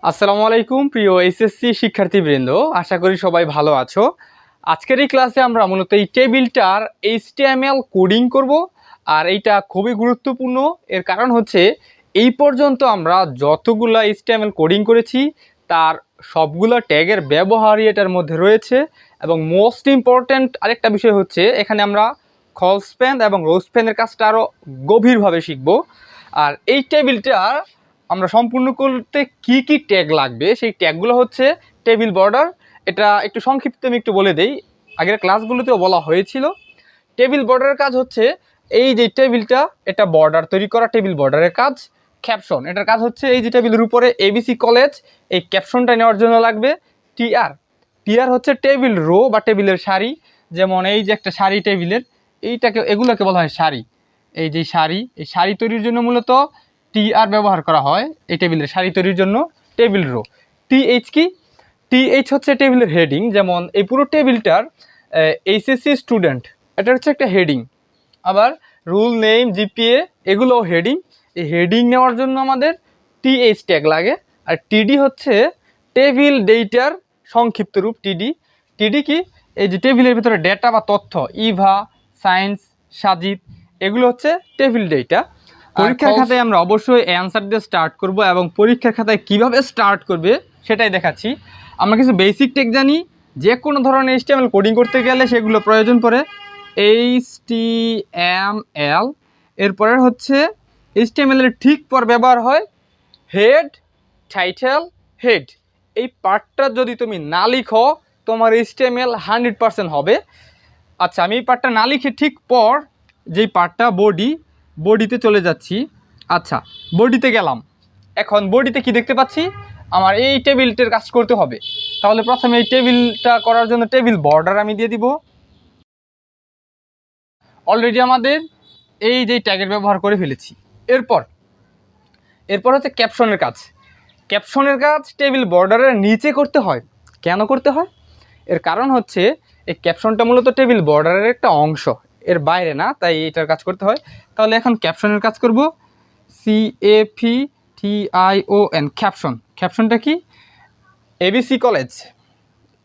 আসসালামু আলাইকুম প্রিয় এসএসসি শিক্ষার্থীবৃন্দ, আশা করি সবাই ভালো আছো। আজকের এই ক্লাসে আমরা মূলত এই টেবিলটার HTML কোডিং করব, আর এইটা খুবই গুরুত্বপূর্ণ। এর কারণ হচ্ছে এই পর্যন্ত আমরা যতগুলা HTML কোডিং করেছি তার সবগুলো ট্যাগের ব্যবহারই এটার মধ্যে রয়েছে। এবং মোস্ট ইম্পর্ট্যান্ট আরেকটা বিষয় হচ্ছে এখানে আমরা খল স্প্যান এবং রো স্প্যানের কাজটা আরও গভীরভাবে শিখব। আর এই টেবিলটা আমরা সম্পূর্ণ করতে কি কি ট্যাগ লাগবে সেই ট্যাগগুলো হচ্ছে টেবিল বর্ডার। এটা একটু সংক্ষিপ্ত আমি একটু বলে দেই, আগের ক্লাসগুলোতেও বলা হয়েছিল। টেবিল বর্ডারের কাজ হচ্ছে এই যে টেবিলটা, এটা বর্ডার তৈরি করা টেবিল বর্ডারের কাজ। ক্যাপশন, এটার কাজ হচ্ছে এই যে টেবিলের উপরে এবিসি কলেজ, এই ক্যাপশনটা নেওয়ার জন্য লাগবে টিআর। টিআর হচ্ছে টেবিল রো বা টেবিলের সারি। যেমন এই যে একটা সারি টেবিলের, এগুলোকে বলা হয় সারি। এই যে সারি, এই সারি তৈরির জন্য মূলত টিআর ব্যবহার করা হয়। এই টেবিলের সারি তৈরির জন্য টেবিল রো। টিএইচ কি? টিএইচ হচ্ছে টেবিলের হেডিং। যেমন এই পুরো টেবিলটার এইচএসসি স্টুডেন্ট, এটা হচ্ছে একটা হেডিং। আবার রুল নেম, জিপিএ, এগুলোও হেডিং। এই হেডিং নেওয়ার জন্য আমাদের টিএইচ ট্যাগ লাগে। আর টিডি হচ্ছে টেবিল ডেটার সংক্ষিপ্ত রূপ। টিডি টিডি কি? এই যে টেবিলের ভিতরে ডেটা বা তথ্য, ইভা, সায়েন্স, সাজিদ, এগুলো হচ্ছে টেবিল ডেটা। পরীক্ষার খাতায় আমরা অবশ্যই অ্যান্সার দিয়ে স্টার্ট করব, এবং পরীক্ষার খাতায় কিভাবে স্টার্ট করবে সেটাই দেখাচ্ছি। আমরা কিছু বেসিক টেক জানি, যে কোনো ধরনের HTML কোডিং করতে গেলে সেগুলো প্রয়োজন পড়ে। HTML, এরপরে হচ্ছে HTML এর ঠিক পর ব্যবহার হয় হেড, টাইটেল, হেড। এই পার্টটা যদি তুমি না লিখো তোমার HTML 100% হবে। আচ্ছা, আমি এই পার্টটা না লিখে ঠিক পর যেই পার্টটা বডিতে চলে যাচ্ছি। আচ্ছা, বডিতে গেলাম। এখন বডিতে কি দেখতে পাচ্ছি? আমার এই টেবিলটার কাজ করতে হবে। তাহলে প্রথমে এই টেবিলটা করার জন্য টেবিল বর্ডার আমি দিয়ে দিব। অলরেডি আমাদের এই যে ট্যাগের ব্যবহার করে ফেলেছি। এরপর হচ্ছে ক্যাপশনের কাজ। ক্যাপশনের কাজ টেবিল বর্ডারের নিচে করতে হয়। কেন করতে হয়? এর কারণ হচ্ছে এই ক্যাপশনটা মূলত টেবিল বর্ডারের একটা অংশ, এর বাইরে না, তাই এটার কাজ করতে হয়। তাহলে এখন ক্যাপশনের কাজ করব। CAPTION, caption. ক্যাপশনটা কি? ABC college,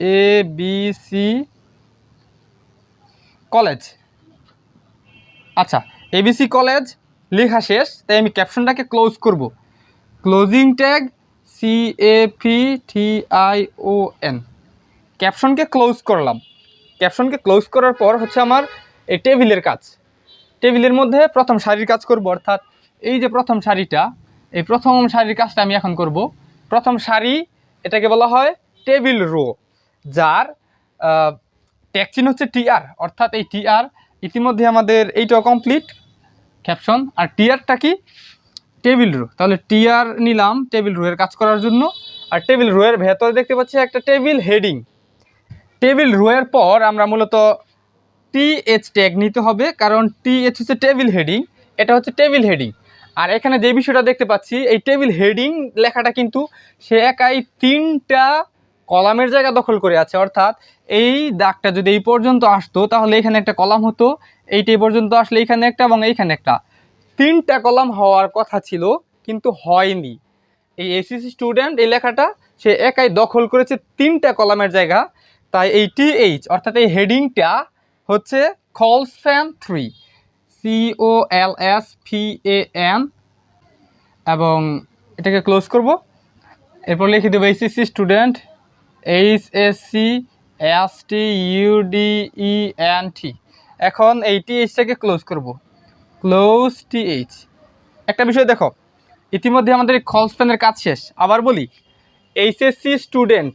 ABC college. আচ্ছা, এবিসি কলেজ লেখা শেষ, তাই আমি ক্যাপশনটাকে ক্লোজ করব। ক্লোজিং ট্যাগ CAPTION, ক্যাপশনকে ক্লোজ করলাম। ক্যাপশনকে ক্লোজ করার পর হচ্ছে আমার এই টেবিলের কাজ। টেবিলের মধ্যে প্রথম সারির কাজ করব, অর্থাৎ এই যে প্রথম সারিটা, এই প্রথম সারির কাজটা আমি এখন করব। প্রথম সারি, এটাকে বলা হয় টেবিল রো, যার ট্যাগ চিহ্ন হচ্ছে টিআর। অর্থাৎ এই টিআর ইতিমধ্যে আমাদের এইটাও কমপ্লিট ক্যাপশন। আর টিআরটা কি? Table row. তাহলে টিআর নিলাম টেবিল রো এর কাজ করার জন্য। আর টেবিল রো এর ভেতরে দেখতে পাচ্ছি একটা টেবিল হেডিং। টেবিল রো এর পর আমরা মূলত টিএইচ ট্যাগ নিতে হবে, কারণ টিএইচ হচ্ছে টেবিল হেডিং, এটা হচ্ছে টেবিল হেডিং। আর এখানে যে বিষয়টা দেখতে পাচ্ছি, এই টেবিল হেডিং লেখাটা কিন্তু সে একাই 3টা কলামের জায়গা দখল করে আছে। অর্থাৎ এই দাগটা যদি এই পর্যন্ত আসতো তাহলে এখানে একটা কলাম হতো, এইটা এই পর্যন্ত আসলে এখানে একটা এবং এইখানে একটা, 3টা কলাম হওয়ার কথা ছিল কিন্তু হয়নি। এই এসএসসি স্টুডেন্ট এই লেখাটা সে একাই দখল করেছে 3টা কলামের জায়গা। তাই এই টিএইচ অর্থাৎ এই হেডিংটা হচ্ছে কলস্প্যান 3, COLSPAN, এবং এটাকে ক্লোজ করব। এরপর লিখে দেবো HSC স্টুডেন্ট, HSC STUDENT। এখন এই টিএইচটাকে ক্লোজ করব, ক্লোজ টিএইচ। একটা বিষয় দেখো, ইতিমধ্যে আমাদের কলস্প্যানের কাজ শেষ। আবার বলি, HSC স্টুডেন্ট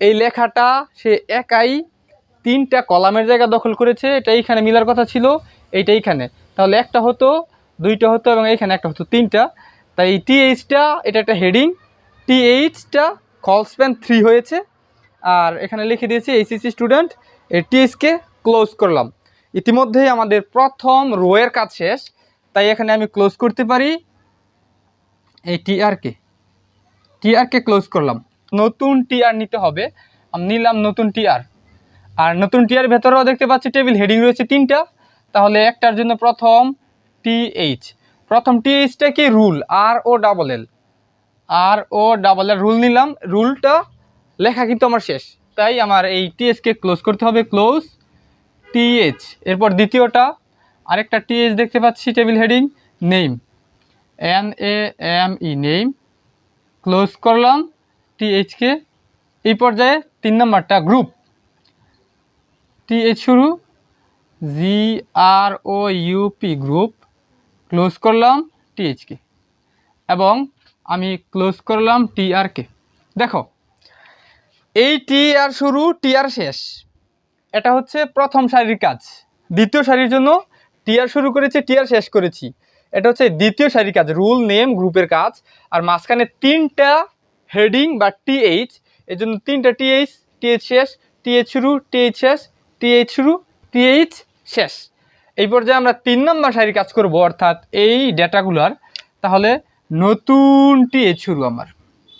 এই লেখাটা সে একাই 3টা কলামের জায়গা দখল করেছে। এটা এইখানে মিলার কথা ছিল, এইটা এইখানে, তাহলে একটা হতো, 2টা হতো এবং এইখানে একটা হতো, 3টা। তাই এই টিএইচটা, এটা একটা হেডিং, টিএইচটা কলস্প্যান 3 হয়েছে। আর এখানে লিখে দিয়েছি HSC স্টুডেন্ট, এই টিএইচকে ক্লোজ করলাম। ইতিমধ্যেই আমাদের প্রথম রো এর কাজ শেষ, তাই এখানে আমি ক্লোজ করতে পারি এই টিআরকে ক্লোজ করলাম। নতুন টিআর নিতে হবে, আমি নিলাম নতুন টিআর। আর নতুন টিআর ভেতরেও দেখতে পাচ্ছি টেবিল হেডিং রয়েছে 3টা, তাহলে একটার জন্য প্রথম টিএইচ। প্রথম টিএইচটা কি? Rule, ROLL। আর ও ডাবল আর রুল নিলাম, রুলটা লেখা কিন্তু আমার শেষ, তাই আমার এই টিএসকে ক্লোজ করতে হবে, ক্লোজ টিএইচ। এরপর দ্বিতীয়টা আরেকটা টিএইচ দেখতে পাচ্ছি, table heading name, NAME name, close করলাম টিএইচকে। এই পর্যায়ে 3 নম্বরটা গ্রুপ, টিএইচ শুরু, GROUP গ্রুপ, ক্লোজ করলাম টিএইচকে এবং আমি ক্লোজ করলাম TRকে। দেখো এই TR শুরু TR শেষ, এটা হচ্ছে প্রথম সারির কাজ। দ্বিতীয় সারির জন্য TR শুরু করেছি, TR শেষ করেছি, এটা হচ্ছে দ্বিতীয় সারির কাজ, রুল নেম গ্রুপের কাজ। আর মাঝখানে 3টা হেডিং বা TH, এর জন্য 3টা TH, TH শেষ, TH শুরু, TH শেষ, TH শুরু, TH শেষ। এই পর্যায়ে আমরা 3 নম্বর সারির কাজ করব, অর্থাৎ এই ডেটাগুলার। তাহলে নতুন TH শুরু, আমার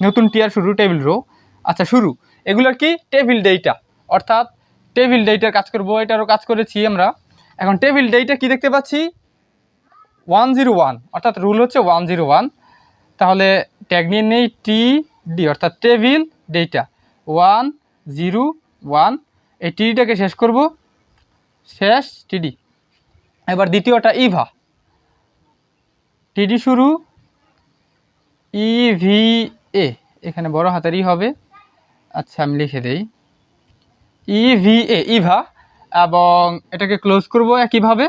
নতুন TR শুরু, টেবিল রো। আচ্ছা শুরু, এগুলোর কি টেবিল ডেটা, অর্থাৎ টেবিল ডেটার কাজ করব, এটারও কাজ করেছি আমরা। এখন টেবিল ডেটা কি দেখতে পাচ্ছি 101, অর্থাৎ রুল হচ্ছে 101। তাহলে ট্যাগ নিয়ে নেই TD, অর্থাৎ টেবিল ডেটা 101, এই TDটাকে শেষ করব, শেষ TD। এবার দ্বিতীয়টা ইভা, TD শুরু, EVA, এখানে বড় হাতেরই হবে, আচ্ছা আমি লিখে দেই EVA ইভা, এবং এটাকে ক্লোজ করব একইভাবে,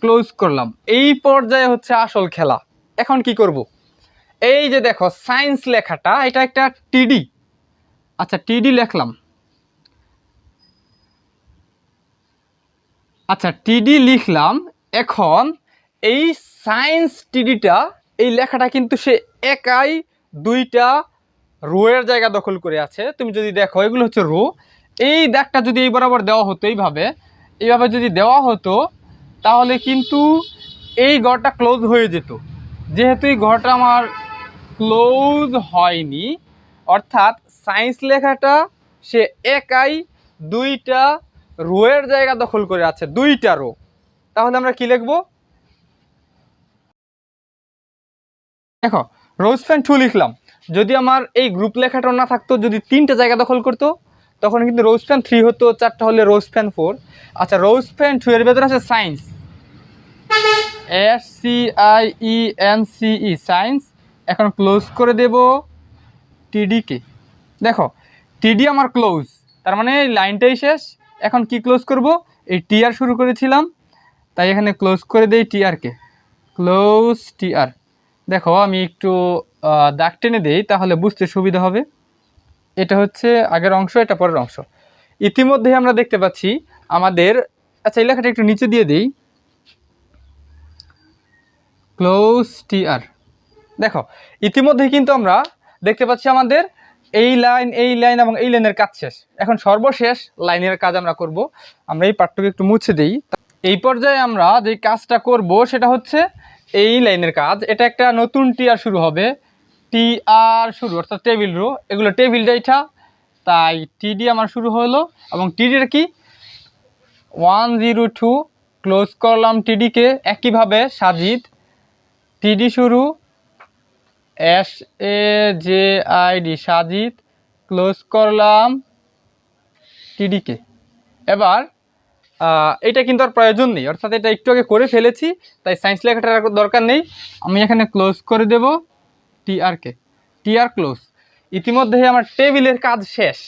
ক্লোজ করলাম। এই পর্যায়ে হচ্ছে আসল খেলা। এখন কি করব, এই যে দেখো সায়েন্স লেখাটা, এটা একটা TD, আচ্ছা TD লিখলাম, আচ্ছা TD লিখলাম। এখন এই সায়েন্স TDটা, এই লেখাটা কিন্তু সে একাই 2টা রোয়ের জায়গা দখল করে আছে। তুমি যদি দেখো এগুলো হচ্ছে রো, এই দাগটা যদি এই বরাবর দেওয়া হতো, এইভাবে যদি দেওয়া হতো, তাহলে কিন্তু এই ঘরটা ক্লোজ হয়ে যেত। যেহেতু এই ঘরটা আমার ক্লোজ হয়নি, অর্থাৎ সায়েন্স লেখাটা সে একাই 2টা রোয়ের জায়গা দখল করে আছে, 2টা রো। তাহলে আমরা কি লিখব, দেখো রোজ ফ্যান 2 লিখলাম। যদি আমার এই গ্রুপ লেখাটা না থাকতো, যদি 3টে জায়গা দখল করতো, তখন কিন্তু রোজ ফ্যান 3 হতো, 4টা হলে রোজ ফ্যান 4। আচ্ছা রোজ ফ্যান 2 এর ভেতরে আছে সায়েন্স, SCIENCE সায়েন্স। এখন ক্লোজ করে দেব TDকে। দেখো TD আমার ক্লোজ, তার মানে এই লাইনটাই শেষ। এখন কি ক্লোজ করব, এই TR শুরু করেছিলাম, তাই এখানে ক্লোজ করে দেই TRকে, ক্লোজ TR। দেখো আমি একটু দাগ টেনে দেই, তাহলে বুঝতে সুবিধা হবে। এটা হচ্ছে আগের অংশ, এটা পরের অংশ। ইতিমধ্যেই আমরা দেখতে পাচ্ছি আমাদের, আচ্ছা এই লেখাটা একটু নিচে দিয়ে দিই, ক্লোজ TR। দেখো ইতিমধ্যেই কিন্তু আমরা দেখতে পাচ্ছি আমাদের এই লাইন এবং এই লাইনের কাজ শেষ। এখন সর্বশেষ লাইনের কাজ আমরা করব। আমরা এই পার্টটুকু একটু মুছে দিই। এই পর্যায়ে আমরা যে কাজটা করব সেটা হচ্ছে এই লাইনের কাজ। এটা একটা নতুন TR শুরু হবে, TR শুরু, অর্থাৎ টেবিল রো, এগুলো টেবিল ডেটা, তাই TD আমার শুরু হলো। এবং TDর কি 102, ক্লোজ করলাম TDকে। একইভাবে সাজিদ, TD শুরু, SAJID সাজিদ, ক্লোজ করলাম TDকে। এবার এটা কিন্তু আর প্রয়োজন নেই, অর্থাৎ এটা একটু আগে করে ফেলেছি, তাই সায়েন্স লেখাটার দরকার নেই। আমি এখানে ক্লোজ করে দেব TRকে, TR ক্লোজ। ইতিমধ্যেই আমার টেবিলের কাজ শেষ।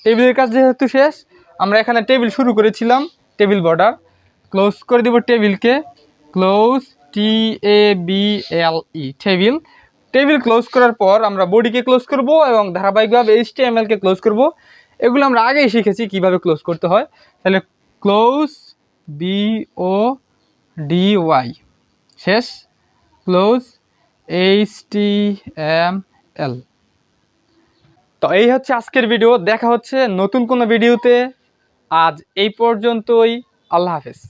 টেবিলের কাজ যেহেতু শেষ, আমরা এখানে টেবিল শুরু করেছিলাম, টেবিল বর্ডার, ক্লোজ করে দেব টেবিলকে, close TABLE table. Table close করার পর আমরা বডিকে ক্লোজ করব এবং ধারাবাহিকভাবে HTMLকে ক্লোজ করব। এগুলো আমরা আগেই শিখেছি কিভাবে ক্লোজ করতে হয়। তাহলে ক্লোজ BODY শেষ, ক্লোজ HTML। তো এই হচ্ছে আজকের ভিডিও, দেখা হচ্ছে নতুন কোনো ভিডিওতে। আজ এই পর্যন্তই, আল্লাহ হাফেজ।